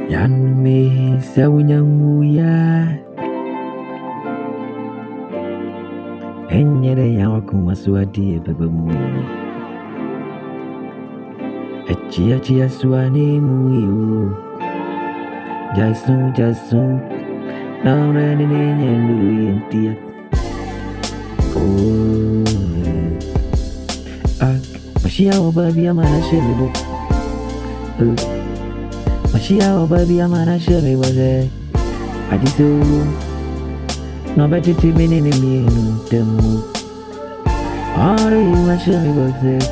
Yanume sawunyanguya enyere yawakumaswadi ebebemuni Echia suane muyo Jason Now running in and doing Oh Mashia baby amana shemibo Mashia baby amana shemi was it I just no better to me in the mood All you my shemi was it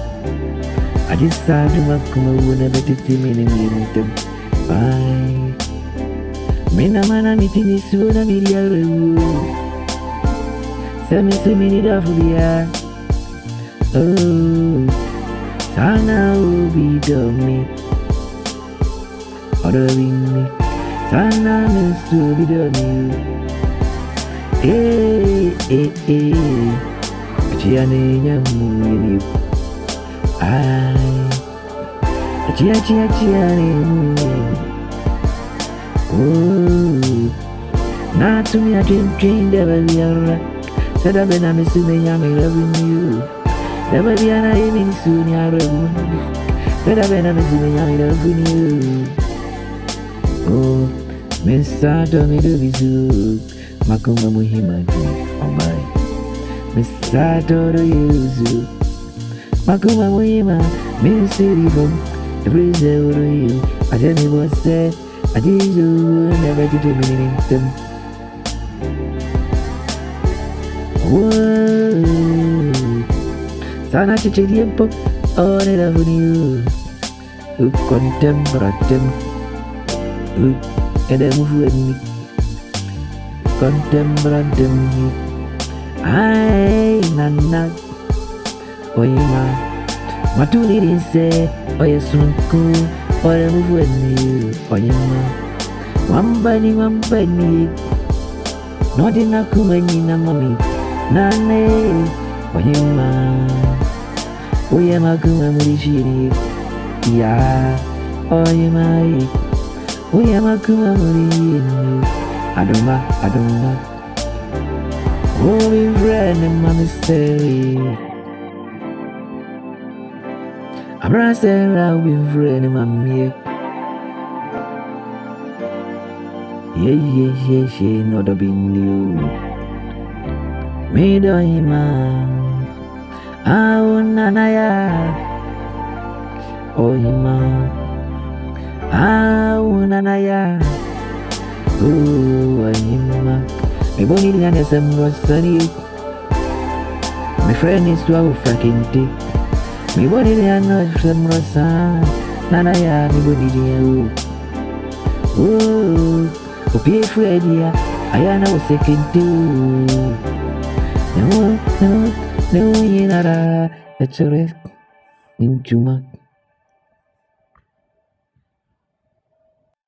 I just saw to come over never to me in the bye Mina mana meeting is soon a video Send me so many daffodil Oh Sana will be dummy Ordering me Sana means to be dummy Chiane nyamu Chiane Oh Not to me a dream never be alright Said I've been a missing I'm loving you Never be an aiming soon you're Said I've been a missing I'm loving you Oh Miss Sato me do visu Makuma muhima Alright Miss Sato do you Makuma muhima Miss Sirivo Every day do you I tell me what said I did you never did a minute Whoa Sana cici tiempo Ora da you Contemporatem Eda mufueni Contemporatem Ay nana Oyema Matuli rinse Oye sunku Ora mufueni Oyema Wambani Nodina kumeni na mami Nane Oyema kuma murishiri Ya Oyema kuma murishiri Adoma Oh we friend and mami say Abra say we friend and mami Yeah, not a been you. Made hima. Nanaya. Oh, hima. Nanaya. Oh, hima. My body and some rosary. My friend is to our fucking dick. My body and not some rosa. Nanaya, my body. Oh. Be afraid, yeah. I know second too. No, you're not. That's a rest. In Juma.